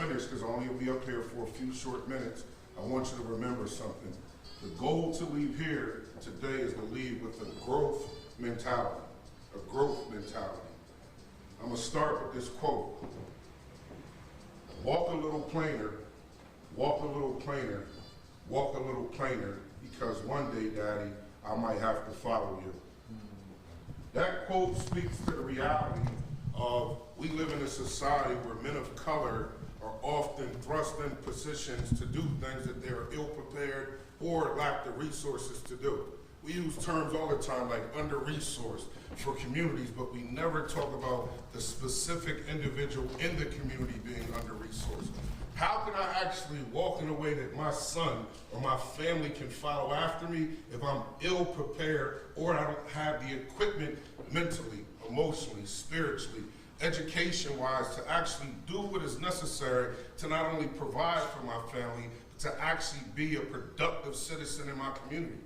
finish, because I only will be up here for a few short minutes, I want you to remember something. The goal to leave here today is to leave with a growth mentality. A growth mentality. I'm going to start with this quote. Walk a little plainer, walk a little plainer, walk a little plainer, because one day, Daddy, I might have to follow you. That quote speaks to the reality of we live in a society where men of color are often thrust in positions to do things that they're ill-prepared or lack the resources to do. We use terms all the time like under-resourced for communities, but we never talk about the specific individual in the community being under-resourced. How can I actually walk in a way that my son or my family can follow after me if I'm ill-prepared or I don't have the equipment mentally, emotionally, spiritually, education-wise to actually do what is necessary to not only provide for my family, but to actually be a productive citizen in my community?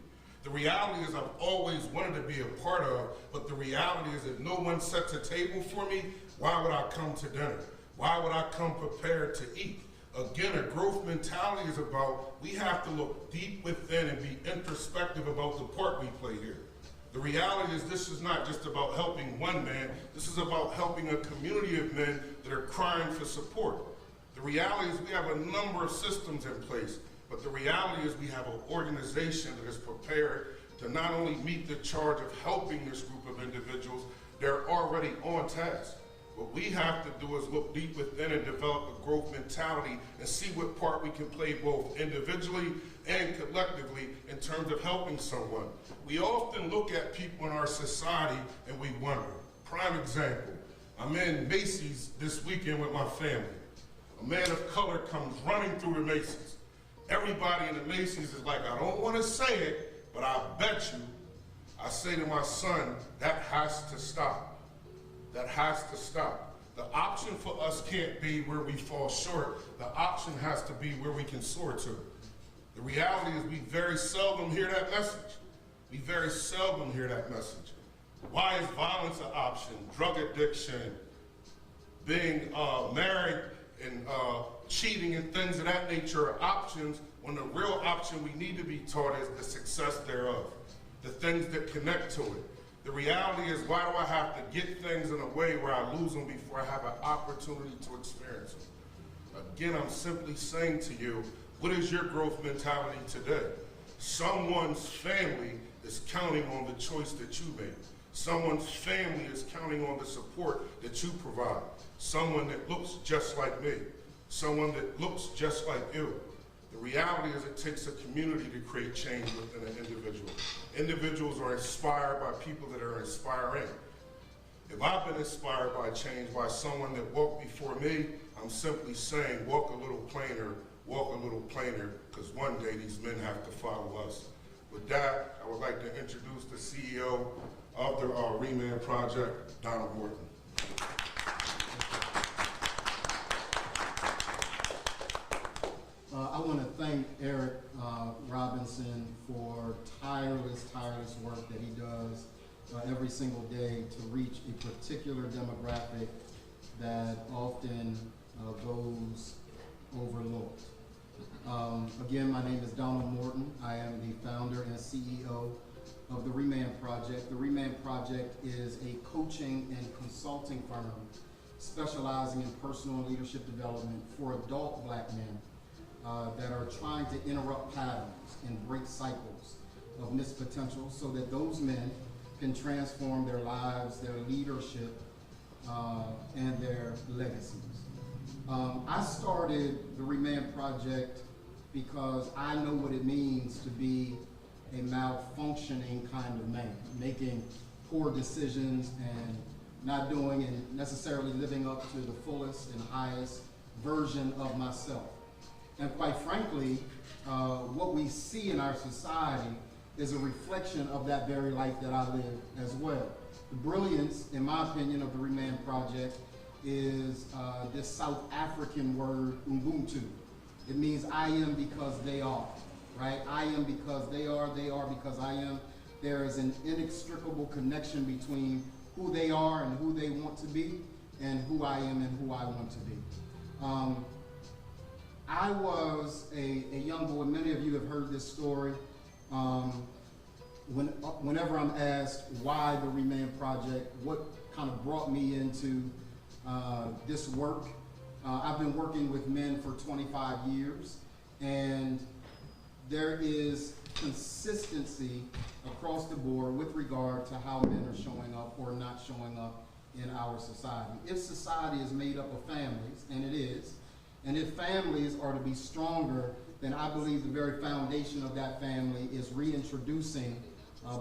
The reality is I've always wanted to be a part of, but the reality is if no one sets a table for me, why would I come to dinner? Why would I come prepared to eat? Again, a growth mentality is about we have to look deep within and be introspective about the part we play here. The reality is this is not just about helping one man, this is about helping a community of men that are crying for support. The reality is we have a number of systems in place, but the reality is we have an organization that is prepared to not only meet the charge of helping this group of individuals, they're already on task. What we have to do is look deep within and develop a growth mentality and see what part we can play both individually and collectively in terms of helping someone. We often look at people in our society and we wonder. Prime example, I'm in Macy's this weekend with my family. A man of color comes running through the Macy's. Everybody in the Macy's is like, I don't want to say it, but I bet you, I say to my son, that has to stop. That has to stop. The option for us can't be where we fall short. The option has to be where we can soar to. The reality is we very seldom hear that message. We very seldom hear that message. Why is violence an option? Drug addiction, being married and cheating and things of that nature are options when the real option we need to be taught is the success thereof, the things that connect to it. The reality is, why do I have to get things in a way where I lose them before I have an opportunity to experience them? Again, I'm simply saying to you, what is your growth mentality today? Someone's family is counting on the choice that you made. Someone's family is counting on the support that you provide. Someone that looks just like me. Someone that looks just like you. The reality is it takes a community to create change within an individual. Individuals are inspired by people that are inspiring. If I've been inspired by change by someone that walked before me, I'm simply saying walk a little plainer, because one day these men have to follow us. With that, I would like to introduce the CEO of the ReManned Project, Donald Morton. I want to thank Eric Robinson for tireless work that he does every single day to reach a particular demographic that often goes overlooked. Again, my name is Donald Morton. I am the founder and CEO of the ReManned Project. The ReManned Project is a coaching and consulting firm specializing in personal and leadership development for adult black men that are trying to interrupt patterns and break cycles of missed potential so that those men can transform their lives, their leadership, and their legacies. I started the ReManned Project because I know what it means to be a malfunctioning kind of man, making poor decisions and not doing and necessarily living up to the fullest and highest version of myself. And quite frankly, what we see in our society is a reflection of that very life that I live as well. The brilliance, in my opinion, of the ReManned Project is this South African word, Ubuntu. It means I am because they are, right? I am because they are because I am. There is an inextricable connection between who they are and who they want to be, and who I am and who I want to be. I was a young boy. Many of you have heard this story. Whenever I'm asked why the ReManned Project, what kind of brought me into this work, I've been working with men for 25 years, and there is consistency across the board with regard to how men are showing up or not showing up in our society. If society is made up of families, and it is, and if families are to be stronger, then I believe the very foundation of that family is reintroducing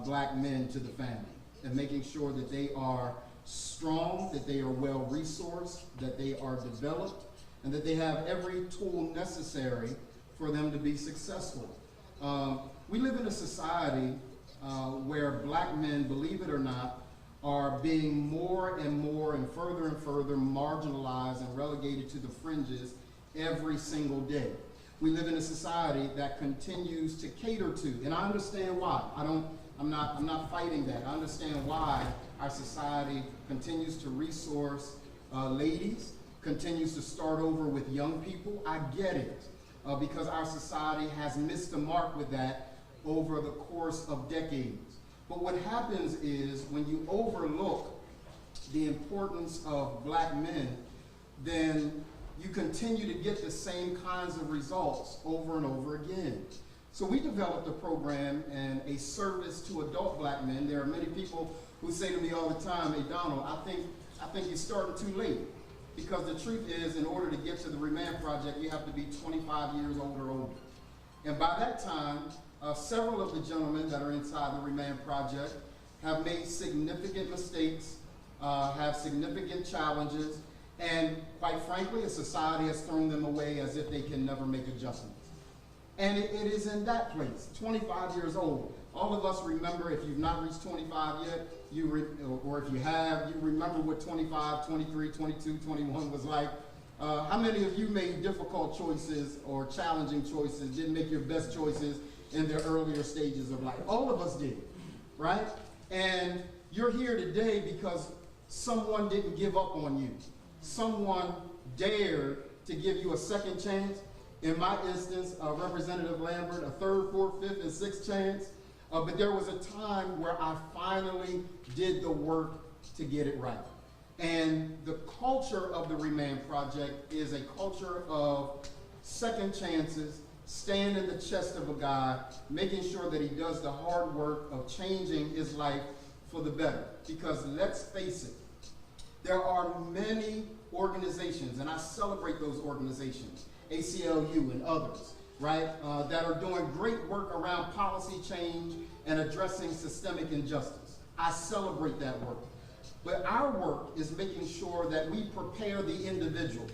black men to the family and making sure that they are strong, that they are well resourced, that they are developed, and that they have every tool necessary for them to be successful. We live in a society where black men, believe it or not, are being more and more and further marginalized and relegated to the fringes every single day. We live in a society that continues to cater to, and I understand why. I'm not fighting that. I understand why our society continues to resource ladies, continues to start over with young people. I get it, because our society has missed the mark with that over the course of decades. But what happens is when you overlook the importance of black men, then you continue to get the same kinds of results over and over again. So we developed a program and a service to adult black men. There are many people who say to me all the time, "Hey Donald, I think you're starting too late." Because the truth is, in order to get to the ReManned Project, you have to be 25 years old or older. And by that time, several of the gentlemen that are inside the ReManned Project have made significant mistakes, have significant challenges, and quite frankly, a society has thrown them away as if they can never make adjustments. And it is in that place, 25 years old. All of us remember, if you've not reached 25 yet, or if you have, you remember what 25, 23, 22, 21 was like. How many of you made difficult choices or challenging choices, didn't make your best choices in the earlier stages of life? All of us did, right? And you're here today because someone didn't give up on you. Someone dared to give you a second chance. In my instance, Representative Lambert, a third, fourth, fifth, and sixth chance. But there was a time where I finally did the work to get it right. And the culture of the ReManned Project is a culture of second chances, stand in the chest of a guy, making sure that he does the hard work of changing his life for the better. Because let's face it, there are many organizations, and I celebrate those organizations, ACLU and others, right, that are doing great work around policy change and addressing systemic injustice. I celebrate that work. But our work is making sure that we prepare the individual.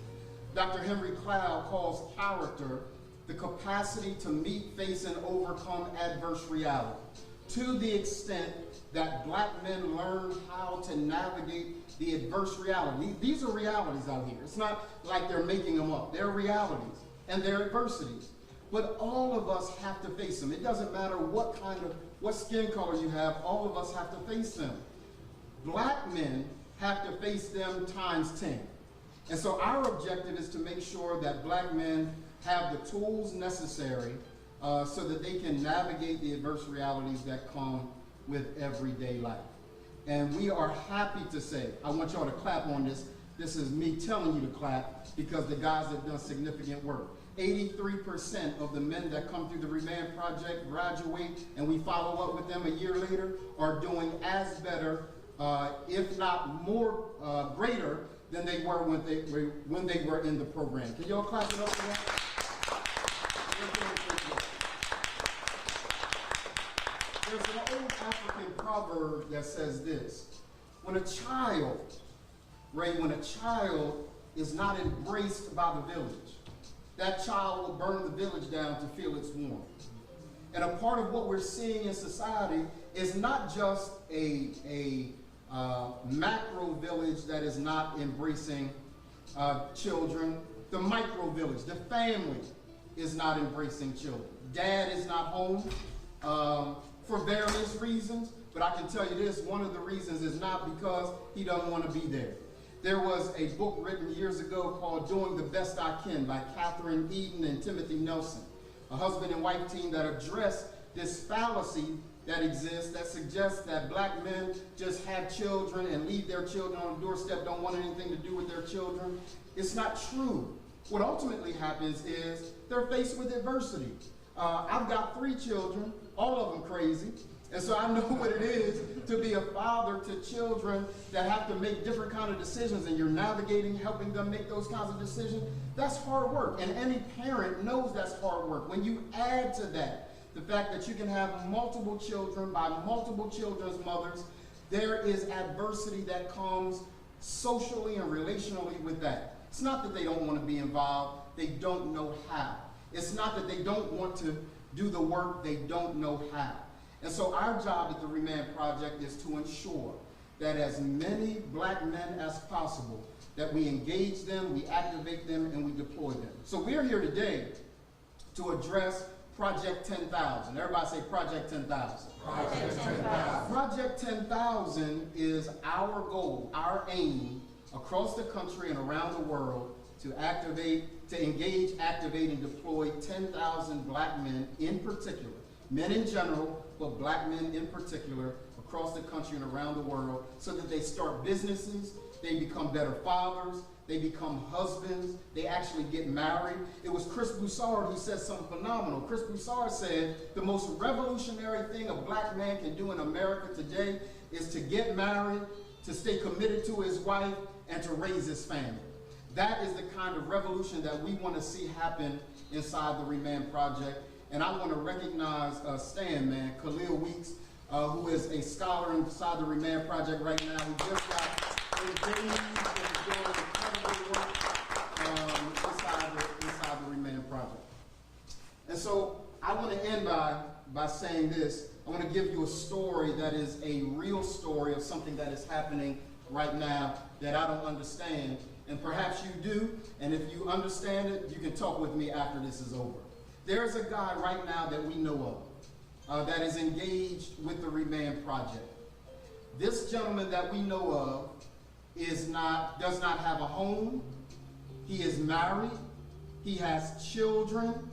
Dr. Henry Cloud calls character the capacity to meet, face, and overcome adverse reality. To the extent that black men learn how to navigate the adverse reality. These are realities out here. It's not like they're making them up. They're realities and they're adversities. But all of us have to face them. It doesn't matter what skin color you have, all of us have to face them. Black men have to face them times 10. And so our objective is to make sure that black men have the tools necessary so that they can navigate the adverse realities that come with everyday life. And we are happy to say, I want y'all to clap on this. This is me telling you to clap because the guys have done significant work. 83% of the men that come through the ReManned Project graduate and we follow up with them a year later are doing as better, if not more greater than they were when they were in the program. Can y'all clap it up for that? There's an old African proverb that says this: when a child is not embraced by the village, that child will burn the village down to feel its warmth. And a part of what we're seeing in society is not just a macro village that is not embracing children. The micro village, the family, is not embracing children. Dad is not home for various reasons, but I can tell you this, one of the reasons is not because he doesn't want to be there. There was a book written years ago called Doing the Best I Can by Catherine Eden and Timothy Nelson, a husband and wife team that addressed this fallacy that exists that suggests that black men just have children and leave their children on the doorstep, don't want anything to do with their children. It's not true. What ultimately happens is they're faced with adversity. I've got 3 children, all of them crazy, and so I know what it is to be a father to children that have to make different kind of decisions, and you're navigating, helping them make those kinds of decisions. That's hard work, and any parent knows that's hard work. When you add to that the fact that you can have multiple children by multiple children's mothers, there is adversity that comes socially and relationally with that. It's not that they don't want to be involved, they don't know how. It's not that they don't want to do the work, they don't know how. And so our job at the ReManned Project is to ensure that as many black men as possible, that we engage them, we activate them, and we deploy them. So we're here today to address Project 10,000. Everybody say Project 10,000. Project 10,000. Project 10,000 is our goal, our aim across the country and around the world to engage, activate, and deploy 10,000 black men in particular, men in general, but black men in particular, across the country and around the world, so that they start businesses, they become better fathers, they become husbands, they actually get married. It was Chris Broussard who said something phenomenal. Chris Broussard said the most revolutionary thing a black man can do in America today is to get married, to stay committed to his wife, and to raise his family. That is the kind of revolution that we want to see happen inside the ReManned Project. And I want to recognize Stan, man, Khalil Weeks, who is a scholar inside the ReManned Project right now, who just got engaged and is doing incredible work inside the ReManned Project. And so I want to end by saying this. I want to give you a story that is a real story of something that is happening right now that I don't understand. And perhaps you do, and if you understand it, you can talk with me after this is over. There's a guy right now that we know of that is engaged with the ReManned Project. This gentleman that we know of does not have a home. He is married. He has children,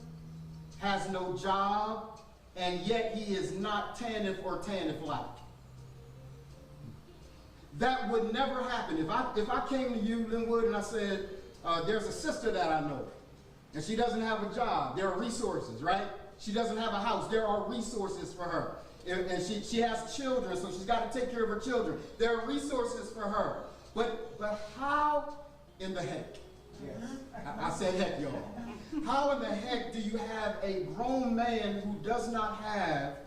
has no job, and yet he is not TANF or TANF-like. That would never happen. If I came to you, Linwood, and I said, there's a sister that I know, and she doesn't have a job, there are resources, right? She doesn't have a house, there are resources for her. And she has children, so she's got to take care of her children. There are resources for her. But how in the heck? Yes. I said heck, y'all. How in the heck do you have a grown man who does not have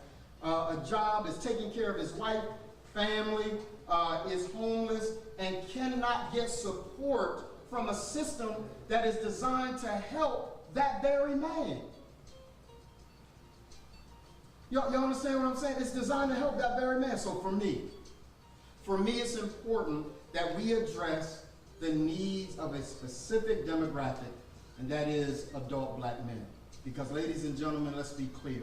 a job, is taking care of his wife, family, is homeless, and cannot get support from a system that is designed to help that very man? Y'all understand what I'm saying? It's designed to help that very man. So for me it's important that we address the needs of a specific demographic, and that is adult black men. Because ladies and gentlemen, let's be clear.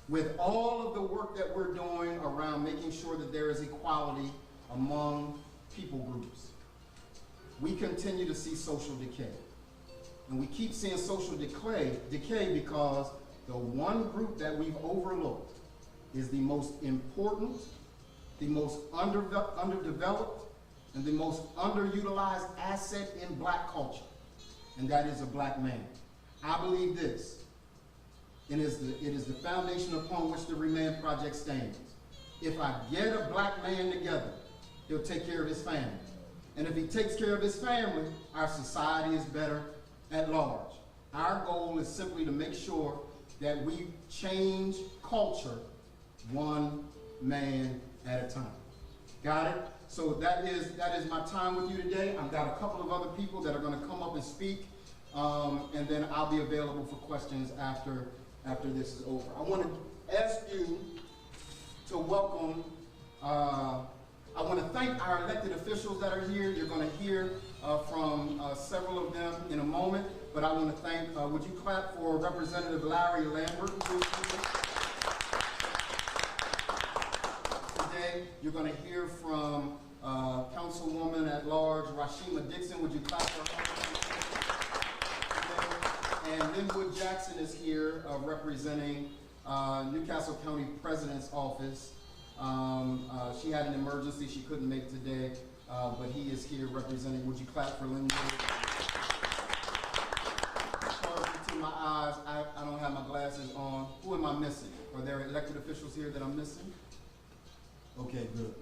With all of the work that we're doing around making sure that there is equality among people groups, we continue to see social decay. And we keep seeing social decay because the one group that we've overlooked is the most important, the most underdeveloped, and the most underutilized asset in black culture, and that is a black man. I believe this. It is the foundation upon which the ReManned Project stands. If I get a black man together, he'll take care of his family. And if he takes care of his family, our society is better at large. Our goal is simply to make sure that we change culture one man at a time. Got it? So that is my time with you today. I've got a couple of other people that are going to come up and speak, and then I'll be available for questions after this is over. I want to ask you to welcome, I want to thank our elected officials that are here. You're going to hear from several of them in a moment, but I want to thank, would you clap for Representative Larry Lambert, who's here today. You're going to hear from Councilwoman at Large, Rashima Dixon. Would you clap for her? And Linwood Jackson is here representing Newcastle County President's Office. She had an emergency, she couldn't make today, but he is here representing. Would you clap for Linwood? Sorry to my eyes, I don't have my glasses on. Who am I missing? Are there elected officials here that I'm missing? Okay, good.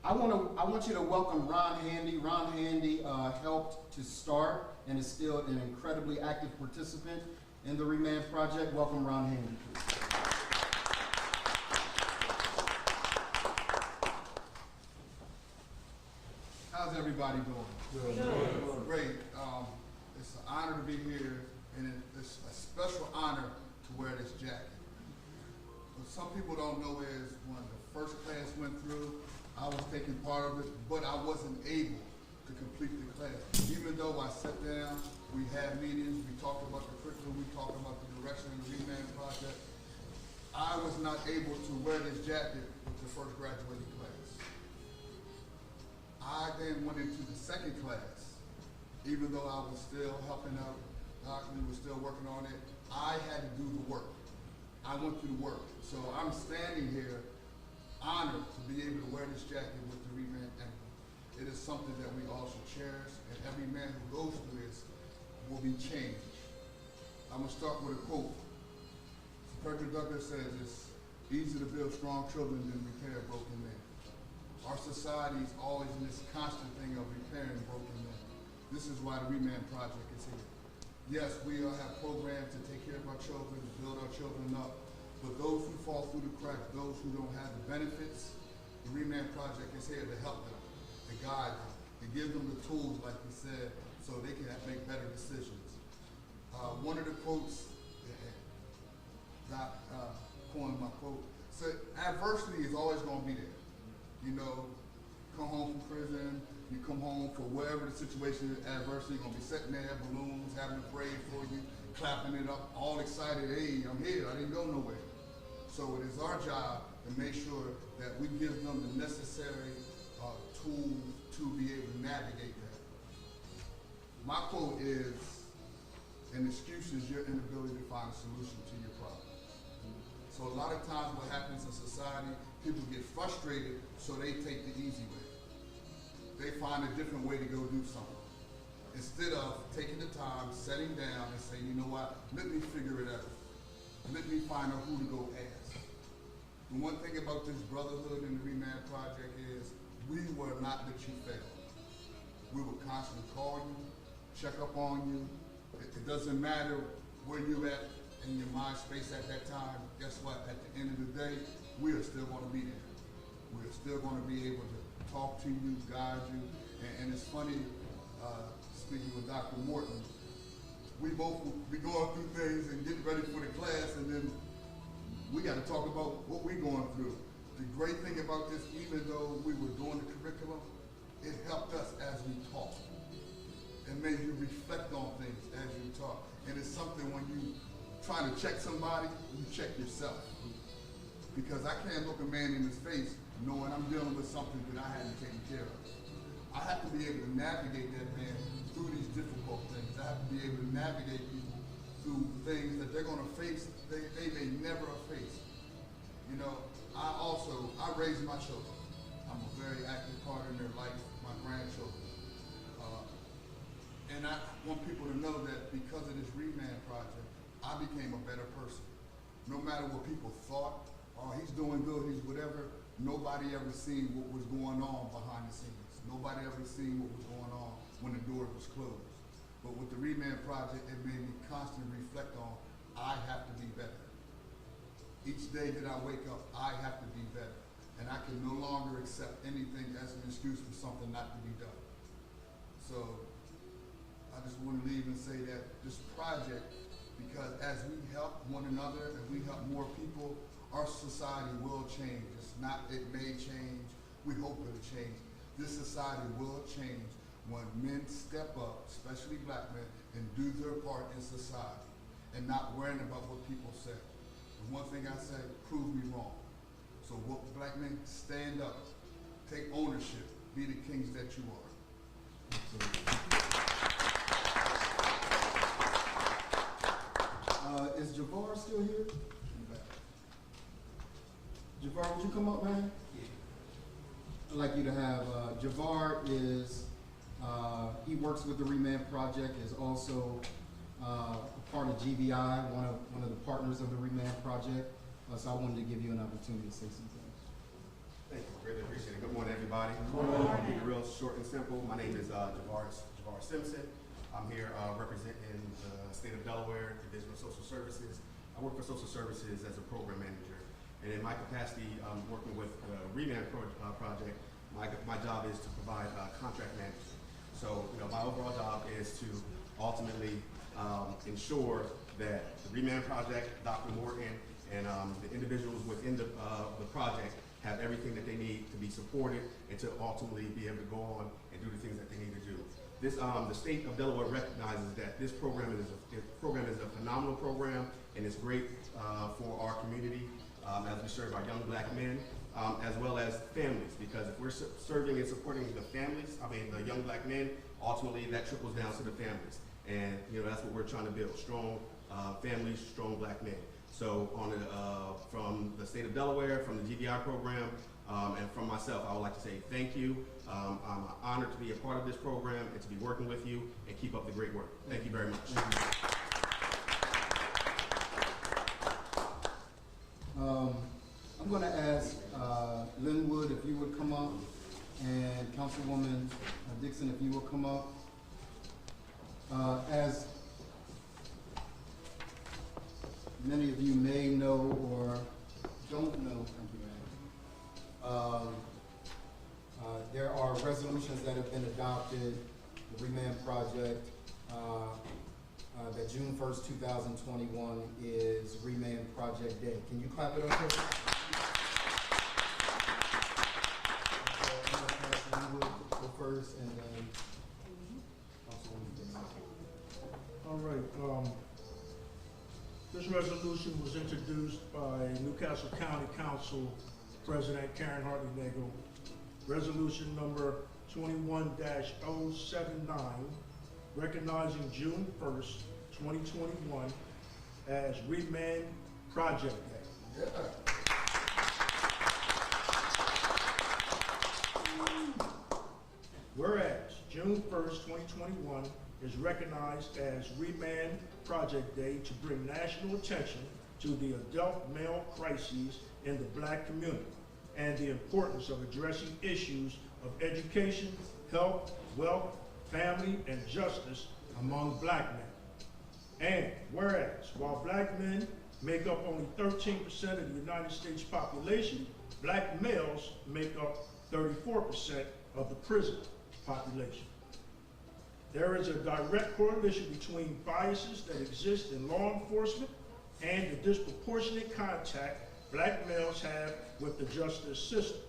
I want you to welcome Ron Handy. Ron Handy helped to start and is still an incredibly active participant in the ReManned Project. Welcome, Ron Handy, please. How's everybody doing? Good. Great. It's an honor to be here, and it's a special honor to wear this jacket. What some people don't know is when the first class went through, I was taking part of it, but I wasn't able to complete the class. Even though I sat down, we had meetings, we talked about the curriculum, we talked about the direction of the ReManned Project, I was not able to wear this jacket with the first graduating class. I then went into the second class, even though I was still helping out, we were still working on it, I had to do the work. I went through the work. So I'm standing here honored to be able to wear this jacket with the ReManned emblem. It is something that we all should cherish, and every man who goes through this will be changed. I'm gonna start with a quote. Frederick Douglass says, "It's easy to build strong children than repair broken men." Our society is always in this constant thing of repairing broken men. This is why the ReManned Project is here. Yes, we all have programs to take care of our children, to build our children up, but those who fall through the cracks, those who don't have the benefits, the ReManned Project is here to help them, to guide them, to give them the tools, like we said, so they can make better decisions. One of the quotes, Doc coined my quote, said, adversity is always gonna be there. You know, come home from prison, you come home for wherever the situation is, adversity, you're gonna be sitting there, balloons, having a parade for you, clapping it up, all excited, hey, I'm here, I didn't go nowhere. So it is our job to make sure that we give them the necessary tools to be able to navigate that. My quote is, an excuse is your inability to find a solution to your problem. So a lot of times what happens in society, people get frustrated, so they take the easy way. They find a different way to go do something. Instead of taking the time, sitting down and saying, you know what, let me figure it out. Let me find out who to go ask. The one thing about this brotherhood and the ReManned Project is we will not let you fail. We will constantly call you, check up on you. It doesn't matter where you're at in your mind space at that time. Guess what? At the end of the day, we are still going to be there. We're still going to be able to talk to you, guide you. And it's funny, speaking with Dr. Morton, we both will be going through things and getting ready for the class, and then we got to talk about what we're going through. The great thing about this, even though we were doing the curriculum, it helped us as we talked. It made you reflect on things as you talk. And it's something when you trying to check somebody, you check yourself. Because I can't look a man in his face knowing I'm dealing with something that I hadn't taken care of. I have to be able to navigate that man through these difficult things. I have to be able to navigate people through things that they're going to face, they may never have faced. You know, I raise my children. I'm a very active part in their life, my grandchildren. And I want people to know that because of this ReManned Project, I became a better person. No matter what people thought, oh, he's doing good, he's whatever, nobody ever seen what was going on behind the scenes. Nobody ever seen what was going on when the door was closed. But with the ReManned Project, it made me constantly reflect on, I have to be better. Each day that I wake up, I have to be better. And I can no longer accept anything as an excuse for something not to be done. So I just want to leave and say that this project, because as we help one another and we help more people, our society will change. It's not, it may change, we hope it'll change. This society will change when men step up, especially black men, and do their part in society and not worrying about what people say. The one thing I say, prove me wrong. So black men, stand up, take ownership, be the kings that you are. Is Javar still here? Javar, would you come up, man? I'd like you to have, Javar is, he works with the ReManned Project, is also a part of GBI, one of the partners of the ReManned Project. So I wanted to give you an opportunity to say some things. Thank you, really appreciate it. Good morning, everybody. I'll keep it real short and simple. My name is Javar Simpson. I'm here representing the state of Delaware Division of Social Services. I work for Social Services as a program manager. And in my capacity, working with the ReManned Project, my job is to provide contract management. So, my overall job is to ultimately ensure that the ReManned Project, Dr. Morgan, and the individuals within the project have everything that they need to be supported and to ultimately be able to go on and do the things that they need to do. This, the state of Delaware recognizes that this program is a phenomenal program, and it's great for our community as we serve our young black men, as well as families, because if we're serving and supporting the families, the young black men, ultimately that trickles down to the families. And that's what we're trying to build, strong families, strong black men. So from the state of Delaware, from the GBI program, and from myself, I would like to say thank you. I'm honored to be a part of this program and to be working with you, and keep up the great work. Thank you very much. I'm going to ask Linwood if you would come up, and Councilwoman Dixon if you would come up. As many of you may know or don't know, thank you, ma'am, there are resolutions that have been adopted, the ReManned Project, that June 1st, 2021 is ReManned Project Day. Can you clap it up here? I'm going to go first, and then Councilwoman Dixon. All right. This resolution was introduced by Newcastle County Council President Karen Hartley-Nagel. Resolution number 21-079, recognizing June 1st, 2021 as ReManned Project Day. Yeah. Whereas June 1st, 2021 is recognized as ReManned Project Day to bring national attention to the adult male crises in the black community and the importance of addressing issues of education, health, wealth, family, and justice among black men. And whereas while black men make up only 13% of the United States population, black males make up 34% of the prison population. There is a direct correlation between biases that exist in law enforcement and the disproportionate contact black males have with the justice system,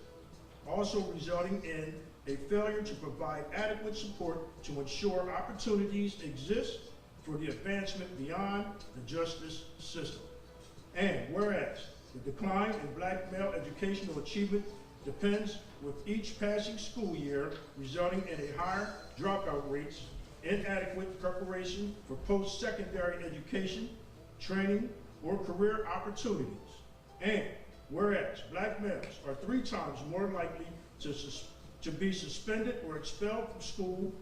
also resulting in a failure to provide adequate support to ensure opportunities exist for the advancement beyond the justice system. And whereas the decline in black male educational achievement depends with each passing school year, resulting in a higher dropout rates, inadequate preparation for post-secondary education, training, or career opportunities. And whereas black males are 3 times more likely to be suspended or expelled from school,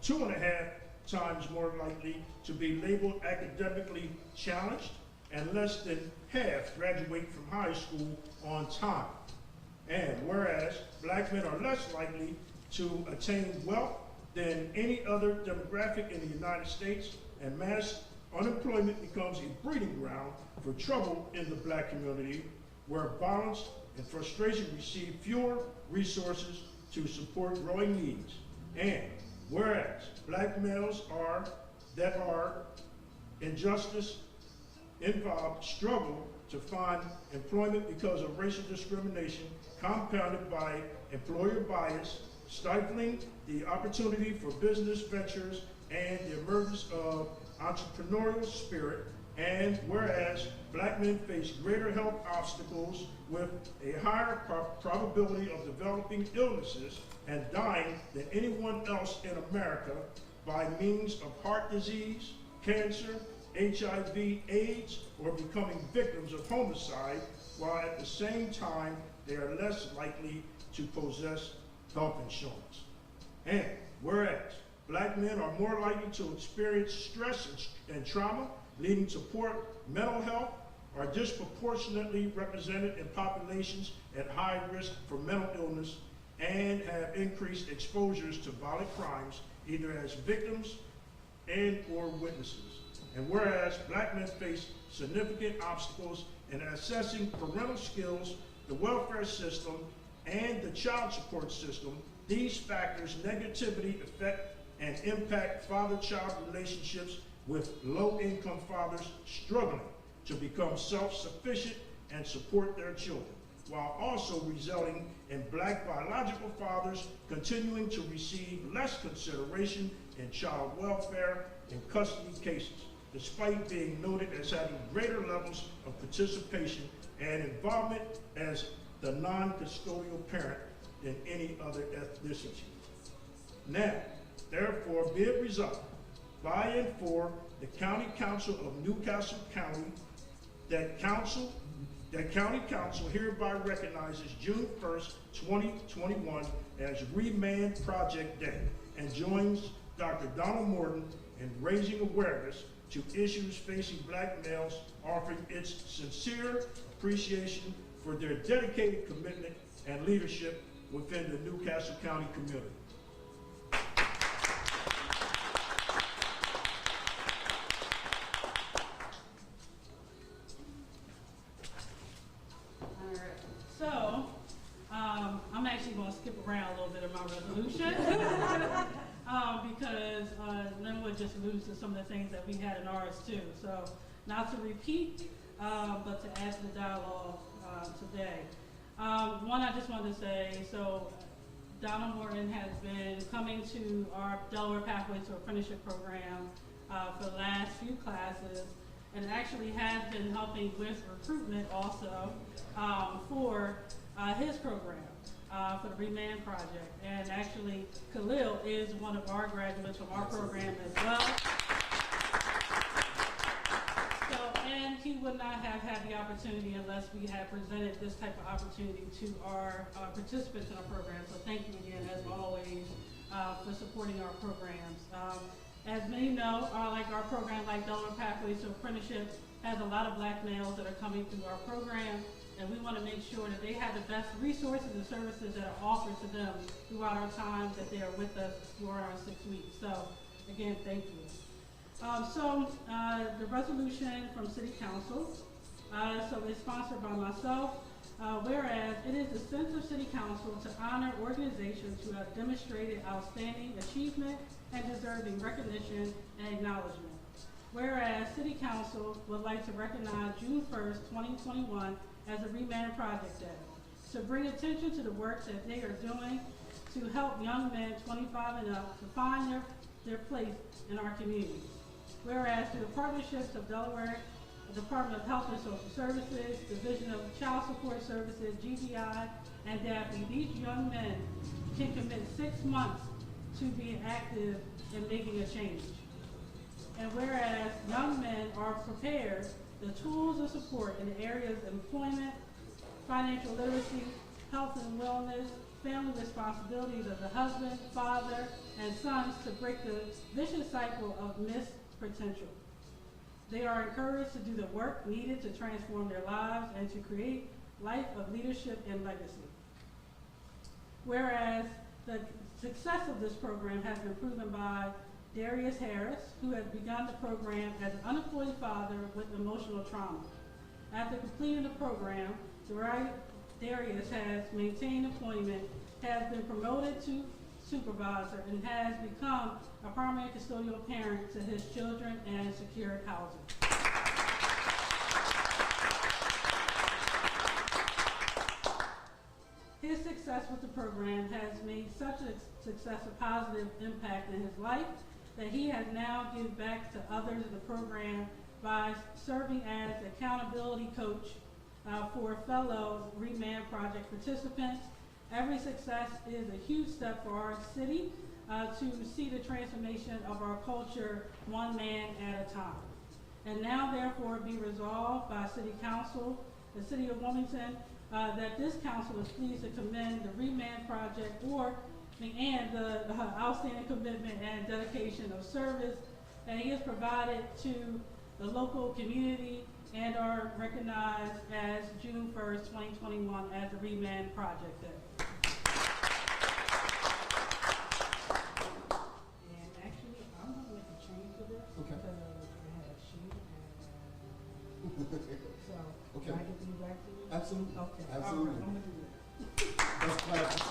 2.5 times more likely to be labeled academically challenged, and less than half graduate from high school on time. And whereas black men are less likely to attain wealth than any other demographic in the United States, and mass unemployment becomes a breeding ground for trouble in the black community, where violence and frustration receive fewer resources to support growing needs. And whereas black males that are injustice involved struggle to find employment because of racial discrimination, compounded by employer bias, stifling the opportunity for business ventures and the emergence of entrepreneurial spirit, And whereas black men face greater health obstacles with a higher probability of developing illnesses and dying than anyone else in America by means of heart disease, cancer, HIV, AIDS, or becoming victims of homicide, while at the same time they are less likely to possess health insurance. And whereas black men are more likely to experience stress and trauma, leading to poor mental health, are disproportionately represented in populations at high risk for mental illness, and have increased exposures to violent crimes, either as victims and or witnesses. And whereas black men face significant obstacles in assessing parental skills, the welfare system, and the child support system, these factors negatively affect and impact father-child relationships, with low-income fathers struggling to become self-sufficient and support their children, while also resulting in black biological fathers continuing to receive less consideration in child welfare and custody cases, despite being noted as having greater levels of participation and involvement as the non-custodial parent than any other ethnicity. Now, therefore, be it resolved by and for the County Council of Newcastle County that County Council hereby recognizes June 1st, 2021 as ReManned Project Day and joins Dr. Donald Morton in raising awareness to issues facing black males, offering its sincere appreciation for their dedicated commitment and leadership within the Newcastle County community. I'm actually going to skip around a little bit of my resolution because Linwood just alluded to some of the things that we had in ours too. So not to repeat, but to add to the dialogue today. One, I just wanted to say, so Donald Morton has been coming to our Delaware Pathway to Apprenticeship program for the last few classes, and actually has been helping with recruitment also for his program, for the ReManned Project. And actually, Khalil is one of our graduates from our program as well. So, and he would not have had the opportunity unless we had presented this type of opportunity to our participants in our program. So thank you again, as always, for supporting our programs. As many know, like our program, like Delaware Pathways to Apprenticeship, has a lot of black males that are coming through our program, and we want to make sure that they have the best resources and services that are offered to them throughout our time that they are with us during our 6 weeks. So, again, thank you. The resolution from City Council, so it's sponsored by myself, whereas it is the sense of City Council to honor organizations who have demonstrated outstanding achievement and deserving recognition and acknowledgement. Whereas City Council would like to recognize June 1st, 2021 as a ReManned Project Day, to bring attention to the work that they are doing to help young men 25 and up to find their place in our communities. Whereas through the partnerships of Delaware Department of Health and Social Services, Division of Child Support Services, GBI, and DAFI, these young men can commit 6 months to being active in making a change. And whereas young men are prepared, the tools of support in the areas of employment, financial literacy, health and wellness, family responsibilities as a husband, father, and sons to break the vicious cycle of missed potential. They are encouraged to do the work needed to transform their lives and to create life of leadership and legacy. Whereas the success of this program has been proven by Darius Harris, who has begun the program as an unemployed father with emotional trauma. After completing the program, Darius has maintained employment, has been promoted to supervisor, and has become a primary custodial parent to his children and secured housing. His success with the program has made such a positive impact in his life that he has now given back to others in the program by serving as accountability coach for fellow ReManned Project participants. Every success is a huge step for our city to see the transformation of our culture one man at a time. And now therefore be resolved by City Council, the City of Wilmington, that this council is pleased to commend the ReManned Project and the outstanding commitment and dedication of service that he has provided to the local community and are recognized as June 1st, 2021 as the ReManned Project Day. And actually, I'm going to make a change to this Okay. because I had she and so Okay. can I get these back to you? Absolutely. Okay. Absolutely. All right, I'm going to do that. That's classic.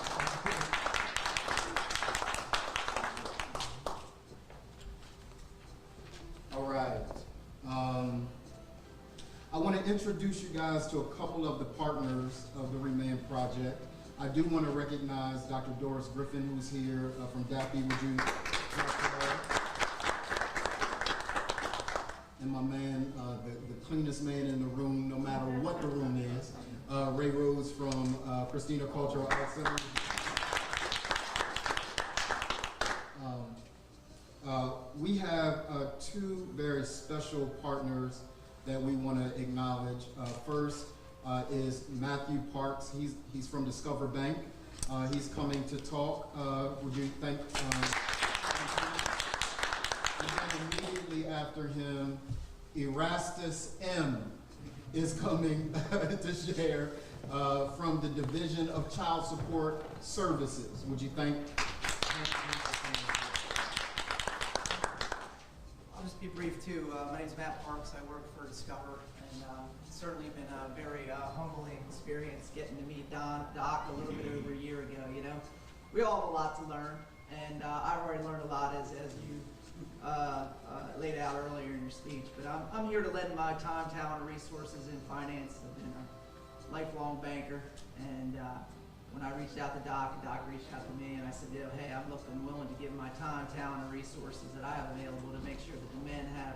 All right. I want to introduce you guys to a couple of the partners of the ReManned Project. I do want to recognize Dr. Doris Griffin, who's here from DAPI. Would you? And my man, the cleanest man in the room, no matter what the room is, Ray Rose from Christina Cultural Arts Center. We have two very special partners that we want to acknowledge. First is Matthew Parks. He's from Discover Bank. He's coming to talk. Would you thank? And then immediately after him, Erastus M. is coming to share from the Division of Child Support Services. Would you thank? I'll just be brief too. My name is Matt Parks. I work for Discover, and it's certainly been a very humbling experience getting to meet Doc a little bit over a year ago. You know, we all have a lot to learn, and I've already learned a lot as you laid out earlier in your speech. But I'm here to lend my time, talent, and resources in finance. I've been a lifelong banker, and when I reached out to Doc, and Doc reached out to me, and I said, hey, I'm willing to give my time, talent, and resources that I have available to make sure that the men have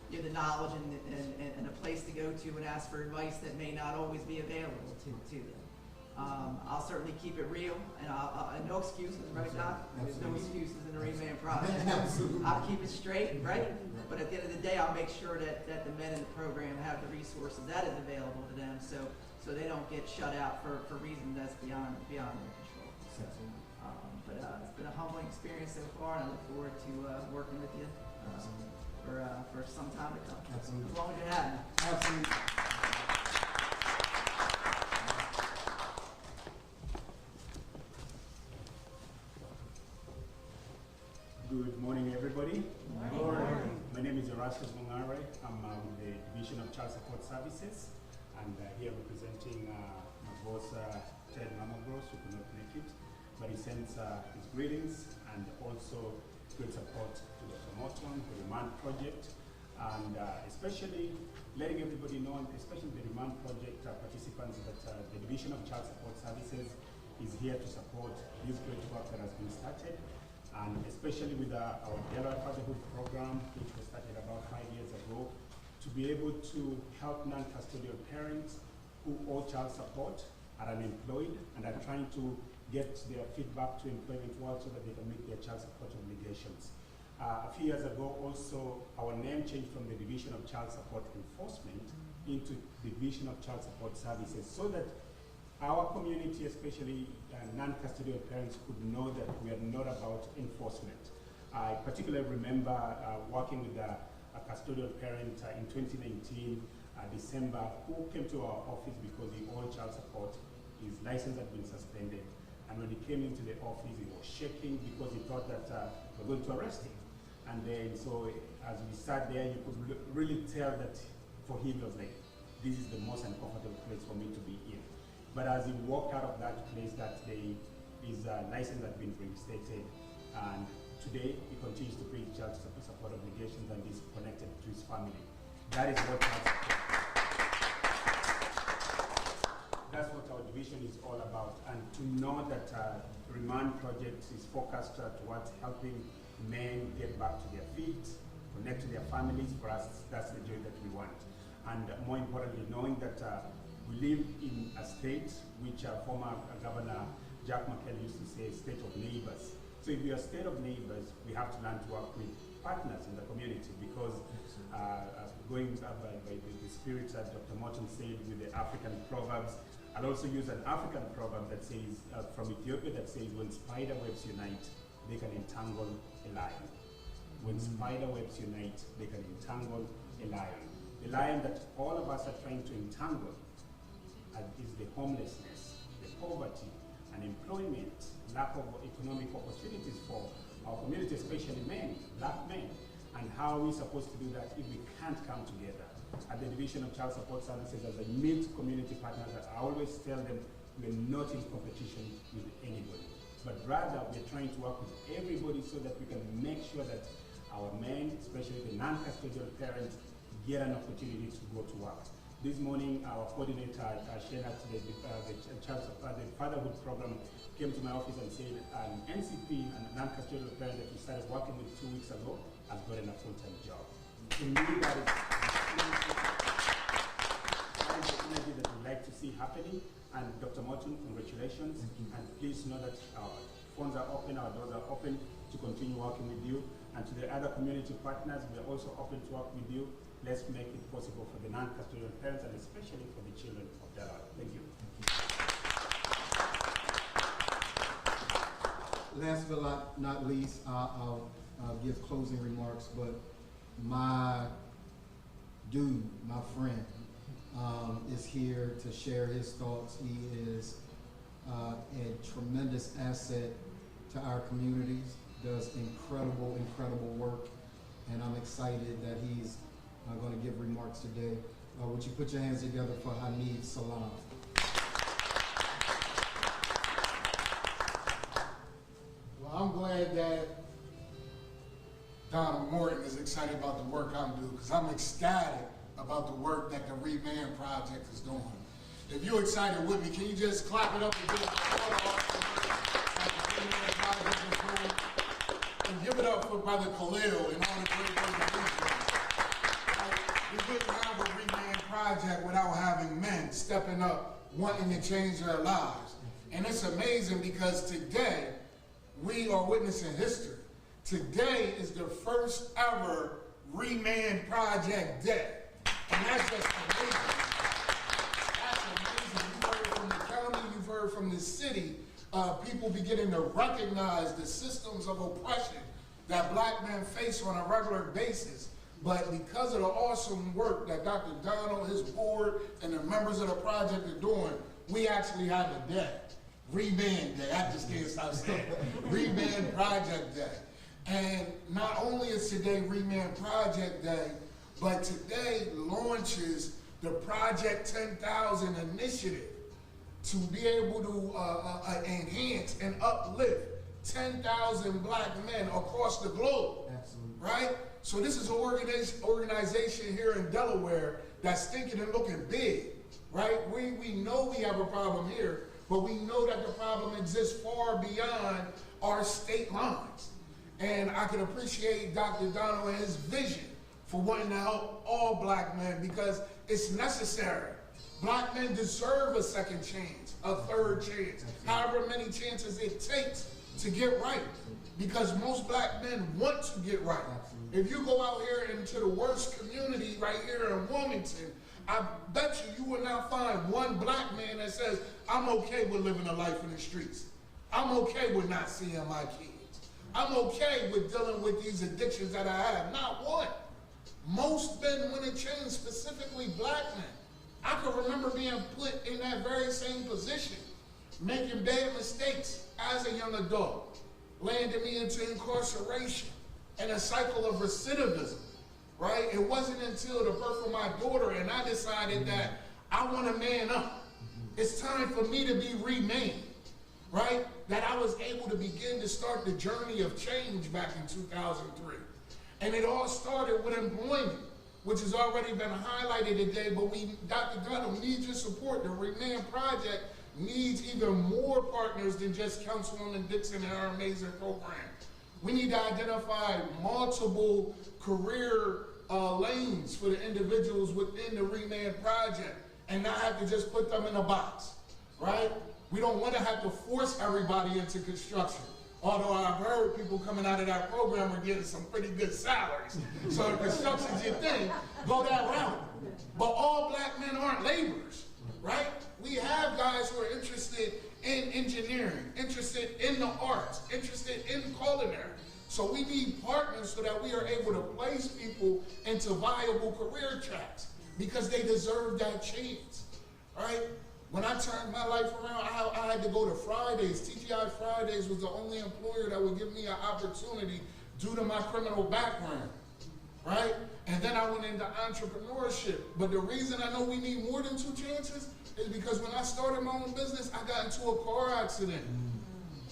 the knowledge and a place to go to and ask for advice that may not always be available to them. I'll certainly keep it real, and no excuses, right, Doc? There's no excuses in the ReManned Project. I'll keep it straight, right? But at the end of the day, I'll make sure that the men in the program have the resources that is available to them, so they don't get shut out for reasons that's beyond their control. So, but it's been a humbling experience so far, and I look forward to working with you for some time to come. Absolutely. As long as you have me. Absolutely. Good morning, everybody. Good morning. My name is Erastus Mungare. I'm with the Division of Child Support Services, and here representing my boss, Ted Mamagros, who could not make it, but he sends his greetings and also great support to the promotion, the ReManned Project, and especially letting everybody know, especially the ReManned Project participants, that the Division of Child Support Services is here to support this great work that has been started. And especially with our Delaware Fatherhood Program, which was started about 5 years ago, to be able to help non-custodial parents who owe child support, are unemployed, and are trying to get their feet back to employment world so that they can meet their child support obligations. A few years ago also, our name changed from the Division of Child Support Enforcement into Division of Child Support Services, so that our community, especially non-custodial parents, could know that we are not about enforcement. I particularly remember working with a custodial parent in 2019, December, who came to our office because he owed child support. His license had been suspended. And when he came into the office, he was shaking because he thought that we were going to arrest him. And then, so as we sat there, you could really tell that for him, it was like, this is the most uncomfortable place for me to be in. But as he walked out of that place that day, his license had been reinstated, and today he continues to pay child support obligations and is connected to his family. That is what that's what our division is all about. And to know that ReManned Project is focused towards helping men get back to their feet, connect to their families. For us, that's the joy that we want. And more importantly, knowing that we live in a state which former Governor Jack McKell used to say, state of neighbors. So if we are a state of neighbors, we have to learn to work with partners in the community, because going by the spirit that Dr. Morton said with the African proverbs, I'll also use an African proverb that says, from Ethiopia, that says, when spider webs unite, they can entangle a lion. When spider webs unite, they can entangle a lion. The lion that all of us are trying to entangle is the homelessness, the poverty, unemployment, lack of economic opportunities for our community, especially men, black men. And how are we supposed to do that if we can't come together? At the Division of Child Support Services, as I meet community partners, I always tell them we're not in competition with anybody, but rather we're trying to work with everybody so that we can make sure that our men, especially the non-custodial parents, get an opportunity to go to work. This morning, our coordinator, Shena, the fatherhood program, came to my office and said an NCP, a non-custodial parent that we started working with 2 weeks ago, has gotten a full-time job. To me, that is the energy that we'd like to see happening. And Dr. Morton, congratulations. And please know that our phones are open, our doors are open to continue working with you. And to the other community partners, we are also open to work with you. Let's make it possible for the non-custodial parents and especially for the children of Delaware. Thank you. Last but not least, I'll give closing remarks, but my dude, my friend, is here to share his thoughts. He is a tremendous asset to our communities, does incredible, incredible work, and I'm excited that he's going to give remarks today. Would you put your hands together for Hamid Salam? Well, I'm glad that Donald Morton is excited about the work I'm doing, because I'm ecstatic about the work that the ReManned Project is doing. If you're excited with me, can you just clap it up a bit for all the awesome work that the ReManned Project is doing? And give it up for Brother Khalil and all the great work that he's doing. We wouldn't have a ReManned Project without having men stepping up, wanting to change their lives. And it's amazing because today, we are witnessing history. Today is the first ever ReManned Project Day. And that's just amazing. That's amazing. You've heard from the county, you've heard from the city, people beginning to recognize the systems of oppression that black men face on a regular basis. But because of the awesome work that Dr. Donald, his board, and the members of the project are doing, we actually have a day. ReManned Day. I just can't stop saying it. ReManned Project Day. And not only is today ReManned Project Day, but today launches the Project 10,000 initiative to be able to enhance and uplift 10,000 black men across the globe. Absolutely. Right? So this is an organization here in Delaware that's thinking and looking big. Right? We know we have a problem here, but we know that the problem exists far beyond our state lines. And I can appreciate Dr. Donald and his vision for wanting to help all black men, because it's necessary. Black men deserve a second chance, a third chance, however many chances it takes to get right. Because most black men want to get right. If you go out here into the worst community right here in Wilmington, I bet you will not find one black man that says, I'm okay with living a life in the streets. I'm okay with not seeing my kids. I'm okay with dealing with these addictions that I have. Not one. Most men want to change, specifically black men. I can remember being put in that very same position, making bad mistakes as a young adult, landing me into incarceration and a cycle of recidivism. Right? It wasn't until the birth of my daughter and I decided that I want to man up. It's time for me to be remade. Right? That I was able to begin to start the journey of change back in 2003. And it all started with employment, which has already been highlighted today, but Dr. Donald needs your support. The ReManned Project needs even more partners than just Councilwoman Dixon and our amazing program. We need to identify multiple career lanes for the individuals within the ReManned Project and not have to just put them in a box, right? We don't want to have to force everybody into construction. Although I've heard people coming out of that program are getting some pretty good salaries. So if construction's your thing, go that route. But all black men aren't laborers, right? We have guys who are interested in engineering, interested in the arts, interested in culinary. So we need partners so that we are able to place people into viable career tracks because they deserve that chance, right? When I turned my life around, I had to go to Fridays. TGI Fridays was the only employer that would give me an opportunity due to my criminal background, right? And then I went into entrepreneurship. But the reason I know we need more than 2 chances is because when I started my own business, I got into a car accident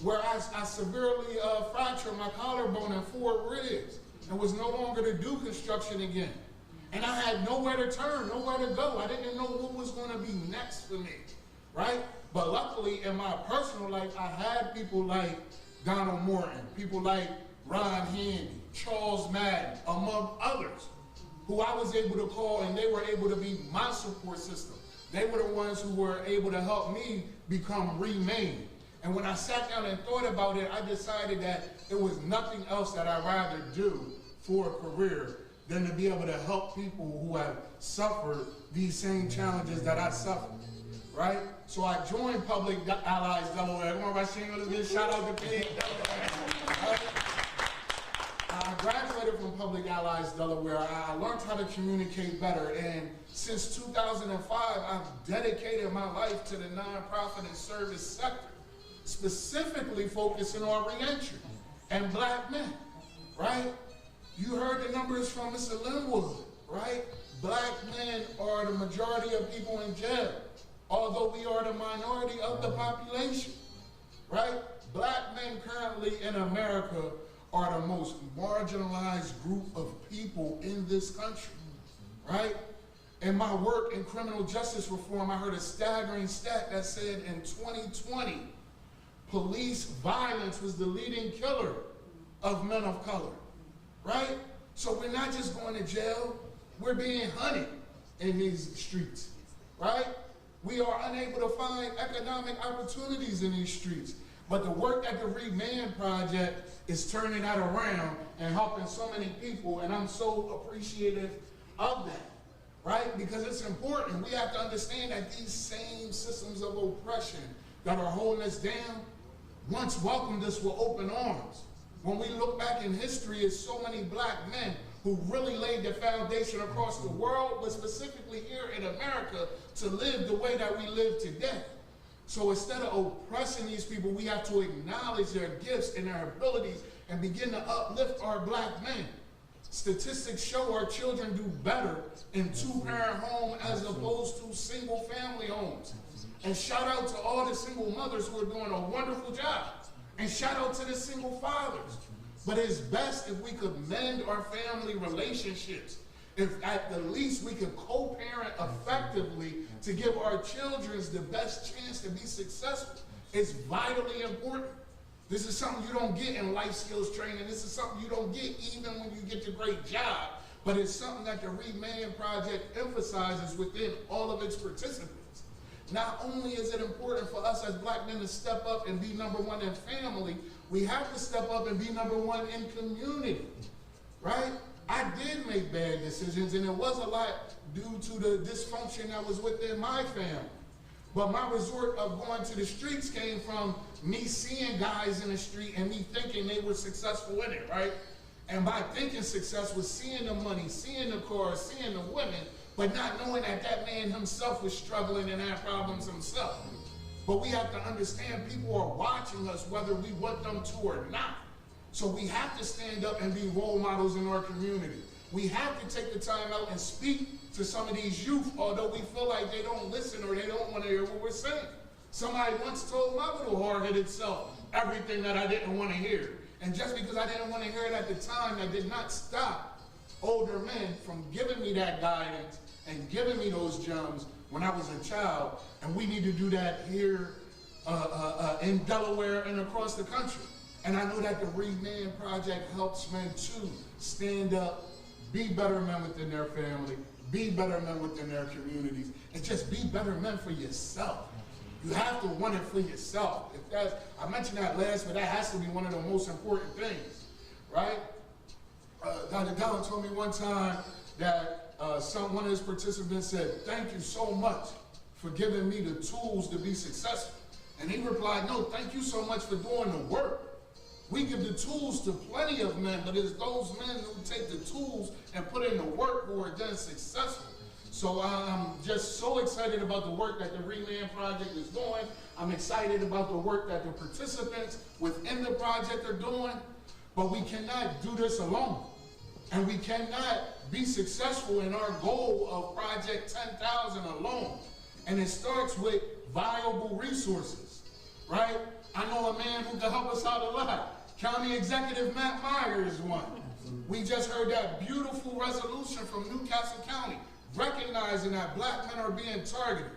where I severely fractured my collarbone and 4 ribs and was no longer to do construction again. And I had nowhere to turn, nowhere to go. I didn't know what was going to be next for me, right? But luckily, in my personal life, I had people like Donald Morton, people like Ron Handy, Charles Madden, among others, who I was able to call, and they were able to be my support system. They were the ones who were able to help me become ReManned. And when I sat down and thought about it, I decided that there was nothing else that I'd rather do for a career than to be able to help people who have suffered these same challenges that I suffered, right? So I joined Public Allies Delaware. Come on, Rasheen, shout out to Pete. I graduated from Public Allies Delaware. I learned how to communicate better, and since 2005, I've dedicated my life to the nonprofit and service sector, specifically focusing on reentry and black men, right? You heard the numbers from Mr. Linwood, right? Black men are the majority of people in jail, although we are the minority of the population, right? Black men currently in America are the most marginalized group of people in this country, right? In my work in criminal justice reform, I heard a staggering stat that said in 2020, police violence was the leading killer of men of color. Right? So we're not just going to jail, we're being hunted in these streets, right? We are unable to find economic opportunities in these streets. But the work at the ReManned Project is turning that around and helping so many people, and I'm so appreciative of that, right? Because it's important. We have to understand that these same systems of oppression that are holding us down once welcomed us with open arms. When we look back in history, it's so many black men who really laid the foundation across the world, but specifically here in America, to live the way that we live today. So instead of oppressing these people, we have to acknowledge their gifts and their abilities and begin to uplift our black men. Statistics show our children do better in 2-parent homes as opposed to single-family homes. And shout out to all the single mothers who are doing a wonderful job. And shout out to the single fathers. But it's best if we could mend our family relationships. If at the least we could co-parent effectively to give our children the best chance to be successful. It's vitally important. This is something you don't get in life skills training. This is something you don't get even when you get your great job. But it's something that the ReManned Project emphasizes within all of its participants. Not only is it important for us as black men to step up and be #1 in family, we have to step up and be #1 in community, right? I did make bad decisions, and it was a lot due to the dysfunction that was within my family. But my resort of going to the streets came from me seeing guys in the street and me thinking they were successful in it, right? And by thinking success was seeing the money, seeing the cars, seeing the women, but not knowing that that man himself was struggling and had problems himself. But we have to understand people are watching us whether we want them to or not. So we have to stand up and be role models in our community. We have to take the time out and speak to some of these youth, although we feel like they don't listen or they don't want to hear what we're saying. Somebody once told my little hard-headed self everything that I didn't want to hear. And just because I didn't want to hear it at the time, that did not stop older men from giving me that guidance and giving me those gems when I was a child. And we need to do that here in Delaware and across the country. And I know that the ReManned Project helps men to stand up, be better men within their family, be better men within their communities, and just be better men for yourself. You have to want it for yourself. If that's, I mentioned that last, but that has to be one of the most important things, right? Dr. Dallin told me one time that one of his participants said, "Thank you so much for giving me the tools to be successful." And he replied, "No, thank you so much for doing the work." We give the tools to plenty of men, but it's those men who take the tools and put in the work who are then successful. So I'm just so excited about the work that the ReManned Project is doing. I'm excited about the work that the participants within the project are doing, but we cannot do this alone. And we cannot be successful in our goal of Project 10,000 alone. And it starts with viable resources, right? I know a man who can help us out a lot. County Executive Matt Meyer is one. We just heard that beautiful resolution from Newcastle County, recognizing that black men are being targeted,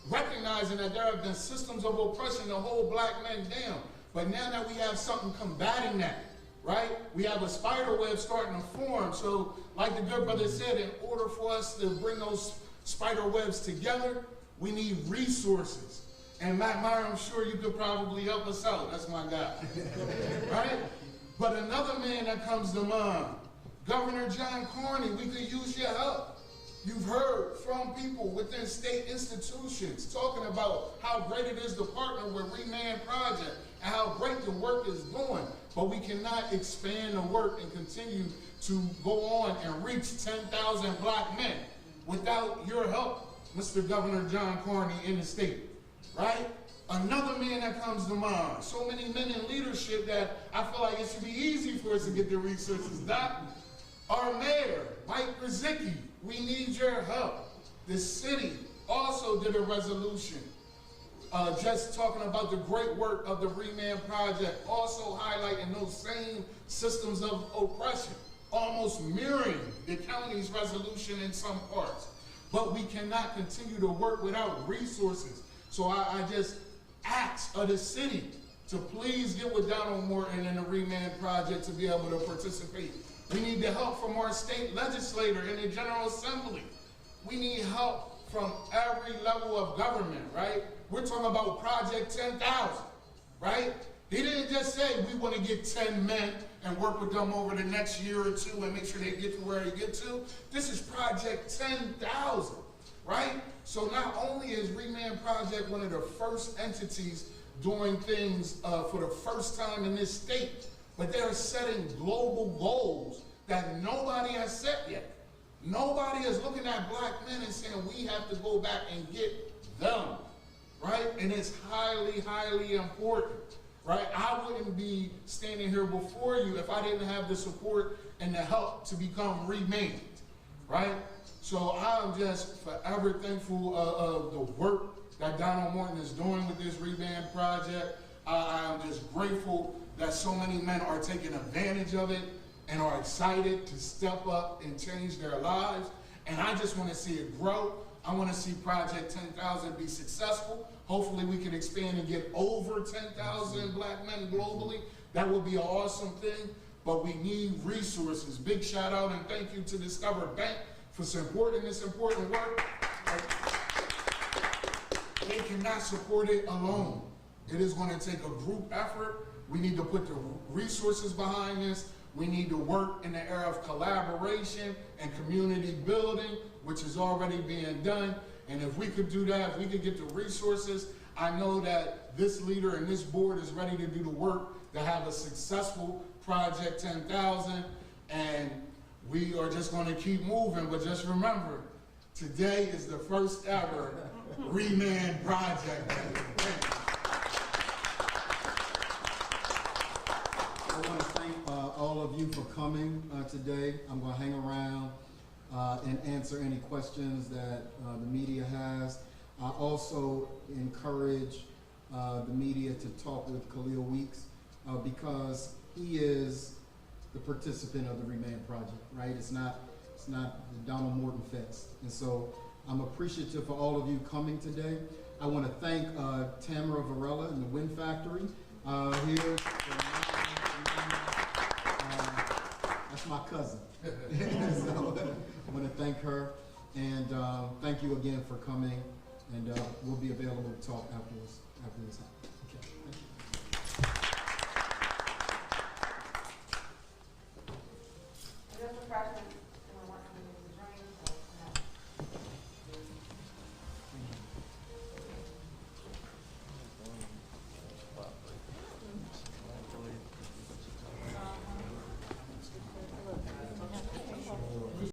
recognizing that there have been systems of oppression to hold black men down. But now that we have something combating that, right? We have a spider web starting to form. So like the good brother said, in order for us to bring those spider webs together, we need resources. And Matt Meyer, I'm sure you could probably help us out. That's my guy, right? But another man that comes to mind, Governor John Carney, we could use your help. You've heard from people within state institutions talking about how great it is to partner with ReManned Project and how great the work is going. But we cannot expand the work and continue to go on and reach 10,000 black men without your help, Mr. Governor John Carney, in the state. Right? Another man that comes to mind, so many men in leadership that I feel like it should be easy for us to get the resources. Doc, our mayor, Mike Brzezicki, we need your help. The city also did a resolution just talking about the great work of the ReManned Project, also highlighting those same systems of oppression, almost mirroring the county's resolution in some parts. But we cannot continue to work without resources. So I just ask of the city to please get with Donald Morton and the ReManned Project to be able to participate. We need the help from our state legislator in the General Assembly. We need help from every level of government, right? We're talking about Project 10,000, right? He didn't just say we want to get 10 men and work with them over the next year or two and make sure they get to where they get to. This is Project 10,000, right? So not only is ReManned Project one of the first entities doing things for the first time in this state, but they're setting global goals that nobody has set yet. Nobody is looking at black men and saying we have to go back and get them, right? And it's highly, highly important, right? I wouldn't be standing here before you if I didn't have the support and the help to become ReManned, right? So I'm just forever thankful of the work that Donald Morton is doing with this ReManned Project. I'm just grateful that so many men are taking advantage of it and are excited to step up and change their lives. And I just want to see it grow. I want to see Project 10,000 be successful. Hopefully we can expand and get over 10,000 black men globally. That would be an awesome thing, but we need resources. Big shout out and thank you to Discover Bank for supporting this important work. They cannot support it alone. It is going to take a group effort. We need to put the resources behind this. We need to work in the era of collaboration and community building, which is already being done. And if we could do that, if we could get the resources, I know that this leader and this board is ready to do the work to have a successful Project 10,000. And we are just going to keep moving. But just remember, today is the first ever ReManned Project Day. I want to thank all of you for coming today. I'm going to hang around and answer any questions that the media has. I also encourage the media to talk with Khalil Weeks because he is the participant of the ReManned Project, right? It's not the Donald Morton Fest. And so I'm appreciative for all of you coming today. I want to thank Tamara Varela and the Wind Factory here. That's my cousin. So I want to thank her, and thank you again for coming, and we'll be available to talk afterwards, after this happens. Okay, thank you.